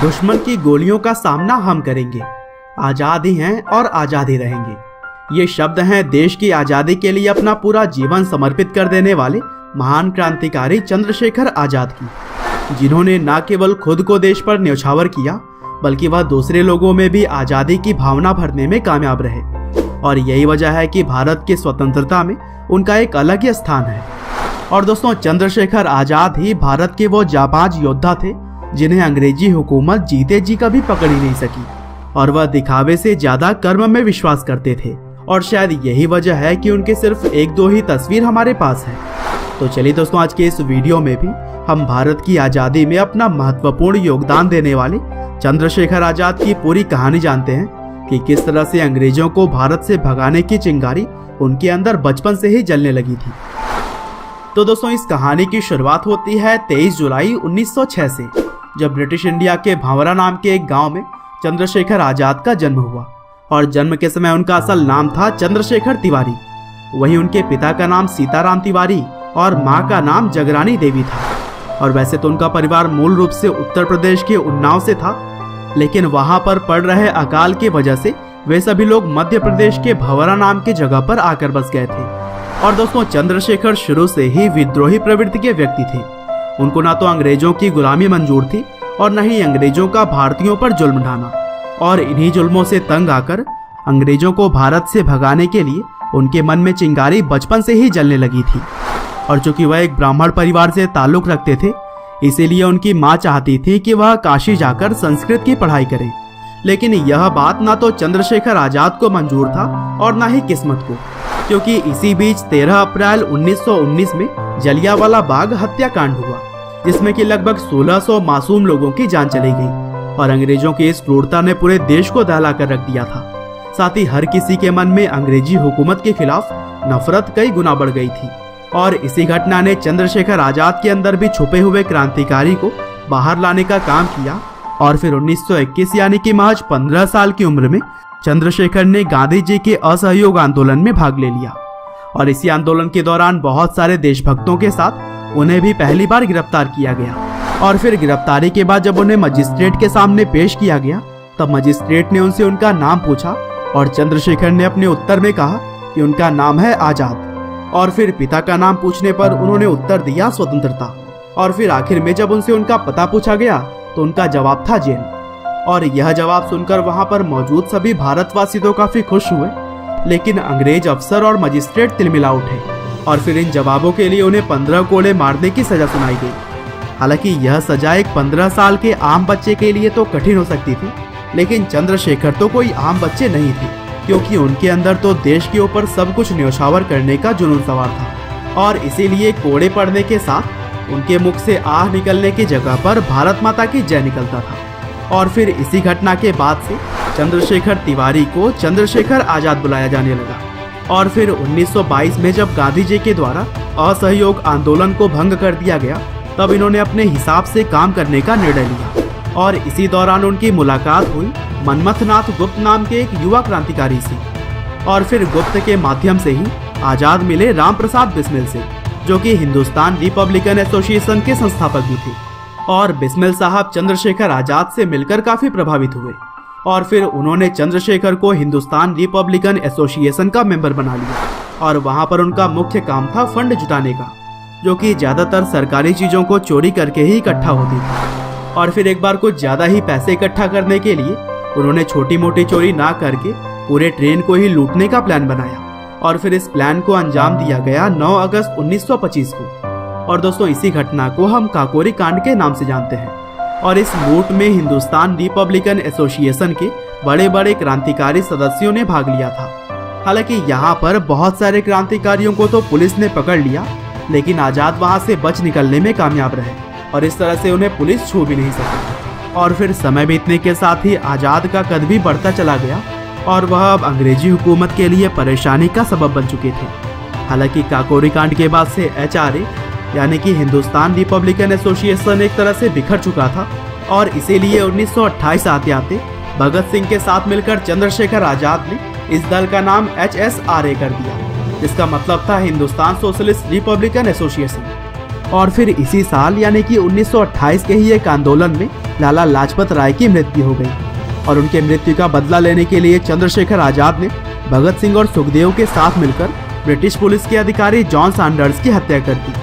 दुश्मन की गोलियों का सामना हम करेंगे, आजाद ही हैं और आजाद ही रहेंगे। ये शब्द हैं देश की आजादी के लिए अपना पूरा जीवन समर्पित कर देने वाले महान क्रांतिकारी चंद्रशेखर आजाद की, जिन्होंने न केवल खुद को देश पर न्यौछावर किया बल्कि वह दूसरे लोगों में भी आजादी की भावना भरने में कामयाब रहे। और यही वजह है कि भारत की स्वतंत्रता में उनका एक अलग ही स्थान है। और दोस्तों, चंद्रशेखर आजाद ही भारत के वो जाबाज योद्धा थे जिन्हें अंग्रेजी हुकूमत जीते जी कभी पकड़ ही नहीं सकी, और वह दिखावे से ज्यादा कर्म में विश्वास करते थे। और शायद यही वजह है कि उनके सिर्फ एक दो ही तस्वीर हमारे पास है। तो चलिए दोस्तों, आज के इस वीडियो में भी हम भारत की आजादी में अपना महत्वपूर्ण योगदान देने वाले चंद्रशेखर आजाद की पूरी कहानी जानते हैं कि किस तरह से अंग्रेजों को भारत से भगाने की चिंगारी उनके अंदर बचपन से ही जलने लगी थी। तो दोस्तों, इस कहानी की शुरुआत होती है 23 जुलाई 1906 से, जब ब्रिटिश इंडिया के भांवरा नाम के एक गांव में चंद्रशेखर आजाद का जन्म हुआ। और जन्म के समय उनका असल नाम था चंद्रशेखर तिवारी। वहीं उनके पिता का नाम सीताराम तिवारी और मां का नाम जगरानी देवी था। और वैसे तो उनका परिवार मूल रूप से उत्तर प्रदेश के उन्नाव से था, लेकिन वहां पर पड़ रहे अकाल की वजह से वे सभी लोग मध्य प्रदेश के भंवरा नाम की जगह पर आकर बस गए थे। और दोस्तों, चंद्रशेखर शुरू से ही विद्रोही प्रवृत्ति के व्यक्ति थे। उनको ना तो अंग्रेजों की गुलामी मंजूर थी और न ही अंग्रेजों का भारतीयों पर जुल्म ढाना। और इन्हीं जुल्मों से तंग आकर अंग्रेजों को भारत से भगाने के लिए उनके मन में चिंगारी बचपन से ही जलने लगी थी। और चूंकि वह एक ब्राह्मण परिवार से ताल्लुक रखते थे, इसीलिए उनकी मां चाहती थी कि वह काशी जाकर संस्कृत की पढ़ाई करें। लेकिन यह बात ना तो चंद्रशेखर आजाद को मंजूर था और ना ही किस्मत को, क्योंकि इसी बीच 13 अप्रैल 1919 में जलियांवाला बाग हत्याकांड हुआ, जिसमें कि लगभग 1600 मासूम लोगों की जान चली गई। और अंग्रेजों की इस क्रूरता ने पूरे देश को दहला कर रख दिया था। साथ ही हर किसी के मन में अंग्रेजी हुकूमत के खिलाफ नफरत कई गुना बढ़ गई थी। और इसी घटना ने चंद्रशेखर आजाद के अंदर भी छुपे हुए क्रांतिकारी को बाहर लाने का काम किया। और फिर 1921 यानी कि महज 15 साल की उम्र में चंद्रशेखर ने गांधी जी के असहयोग आंदोलन में भाग ले लिया। और इसी आंदोलन के दौरान बहुत सारे देशभक्तों के साथ उन्हें भी पहली बार गिरफ्तार किया गया। और फिर गिरफ्तारी के बाद जब उन्हें मजिस्ट्रेट के सामने पेश किया गया, तब मजिस्ट्रेट ने उनसे उनका नाम पूछा और चंद्रशेखर ने अपने उत्तर में कहा कि उनका नाम है आजाद। और फिर पिता का नाम पूछने पर उन्होंने उत्तर दिया स्वतंत्रता। और फिर आखिर में जब उनसे उनका पता पूछा गया तो उनका जवाब था जेल। और यह जवाब सुनकर वहां पर मौजूद सभी भारतवासी तो काफी खुश हुए, लेकिन अंग्रेज अफसर और मजिस्ट्रेट तिलमिला उठे। और फिर इन जवाबों के लिए उन्हें 15 कोड़े मारने की सजा सुनाई गई। हालांकि यह सजा एक 15 साल के आम बच्चे के लिए तो कठिन हो सकती थी, लेकिन चंद्रशेखर तो कोई आम बच्चे नहीं थे, क्योंकि उनके अंदर तो देश के ऊपर सब कुछ न्यौछावर करने का जुनून सवार था। और इसीलिए कोड़े पड़ने के साथ उनके मुख से आह निकलने की जगह पर भारत माता की जय निकलता था। और फिर इसी घटना के बाद से चंद्रशेखर तिवारी को चंद्रशेखर आजाद बुलाया जाने लगा। और फिर 1922 में जब गांधी जी के द्वारा असहयोग आंदोलन को भंग कर दिया गया, तब इन्होंने अपने हिसाब से काम करने का निर्णय लिया। और इसी दौरान उनकी मुलाकात हुई मनमथनाथ गुप्त नाम के एक युवा क्रांतिकारी से। और फिर गुप्त के माध्यम से ही आजाद मिले राम प्रसाद बिस्मिल से, जो कि हिंदुस्तान रिपब्लिकन एसोसिएशन के संस्थापक भी थे। और बिस्मिल साहब चंद्रशेखर आजाद से मिलकर काफी प्रभावित हुए। और फिर उन्होंने चंद्रशेखर को हिंदुस्तान रिपब्लिकन एसोसिएशन का मेंबर बना लिया। और वहां पर उनका मुख्य काम था फंड जुटाने का, जो कि ज्यादातर सरकारी चीजों को चोरी करके ही इकट्ठा होती थी। और फिर एक बार कुछ ज्यादा ही पैसे इकट्ठा करने के लिए उन्होंने छोटी मोटी चोरी ना करके पूरे ट्रेन को ही लूटने का प्लान बनाया। और फिर इस प्लान को अंजाम दिया गया 9 अगस्त 1925 को। और दोस्तों, इसी घटना को हम काकोरी कांड के नाम से जानते हैं। और इस लूट में हिंदुस्तान रिपब्लिकन एसोसिएशन के बड़े बड़े क्रांतिकारी सदस्यों ने भाग लिया था। हालांकि यहाँ पर बहुत सारे क्रांतिकारियों को तो पुलिस ने पकड़ लिया, लेकिन आजाद वहां से बच निकलने में कामयाब रहे। और इस तरह से उन्हें पुलिस छू भी नहीं सकी। और फिर समय बीतने के साथ ही आजाद का कद भी बढ़ता चला गया और वह अब अंग्रेजी हुकूमत के लिए परेशानी का सबब बन चुके थे। हालांकि काकोरी कांड के बाद से HRA यानी कि हिंदुस्तान रिपब्लिकन एसोसिएशन एक तरह से बिखर चुका था। और इसीलिए 1928 आते आते भगत सिंह के साथ मिलकर चंद्रशेखर आजाद ने इस दल का नाम HSRA कर दिया, जिसका मतलब था हिंदुस्तान सोशलिस्ट रिपब्लिकन एसोसिएशन। और फिर इसी साल यानी कि 1928 के ही एक आंदोलन में लाला लाजपत राय की मृत्यु हो गई और उनके मृत्यु का बदला लेने के लिए चंद्रशेखर आजाद ने भगत सिंह और सुखदेव के साथ मिलकर ब्रिटिश पुलिस के अधिकारी जॉन सैंडर्स की हत्या कर दी।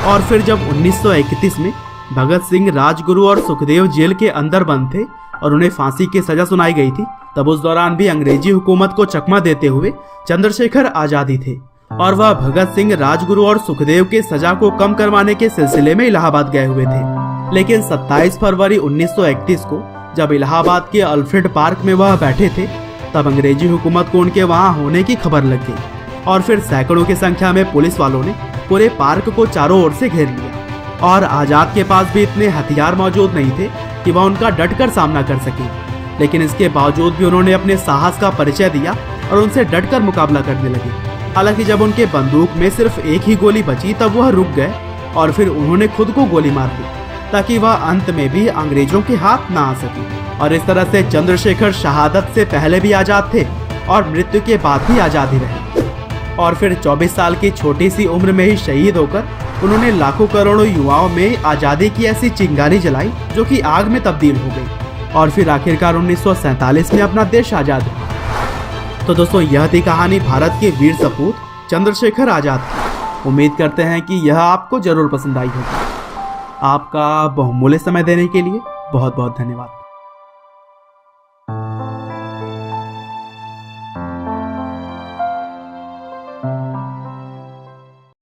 और फिर जब 1931 में भगत सिंह, राजगुरु और सुखदेव जेल के अंदर बंद थे और उन्हें फांसी की सजा सुनाई गई थी, तब उस दौरान भी अंग्रेजी हुकूमत को चकमा देते हुए चंद्रशेखर आजाद ही थे और वह भगत सिंह, राजगुरु और सुखदेव के सजा को कम करवाने के सिलसिले में इलाहाबाद गए हुए थे। लेकिन 27 फरवरी 1931 को जब इलाहाबाद के अल्फ्रेड पार्क में वह बैठे थे, तब अंग्रेजी हुकूमत को उनके वहां होने की खबर लग गई और फिर सैकड़ों की संख्या में पुलिस वालों ने पूरे पार्क को चारों ओर से घेर लिया और आजाद के पास भी इतने हथियार मौजूद नहीं थे कि वह उनका डटकर सामना कर सके। लेकिन इसके बावजूद भी उन्होंने अपने साहस का परिचय दिया और उनसे डटकर मुकाबला करने लगे। हालांकि जब उनके बंदूक में सिर्फ एक ही गोली बची तब वह रुक गए और फिर उन्होंने खुद को गोली मार दी ताकि वह अंत में भी अंग्रेजों के हाथ ना आ सके। और इस तरह से चंद्रशेखर शहादत से पहले भी आजाद थे और मृत्यु के बाद भी आजाद ही रहे। और फिर 24 साल की छोटी सी उम्र में ही शहीद होकर उन्होंने लाखों करोड़ों युवाओं में आजादी की ऐसी चिंगारी जलाई जो कि आग में तब्दील हो गई और फिर आखिरकार 1947 में अपना देश आजाद हुआ। तो दोस्तों, यह थी कहानी भारत के वीर सपूत चंद्रशेखर आजाद की। उम्मीद करते हैं कि यह आपको जरूर पसंद आई होगी। आपका बहुमूल्य समय देने के लिए बहुत बहुत धन्यवाद।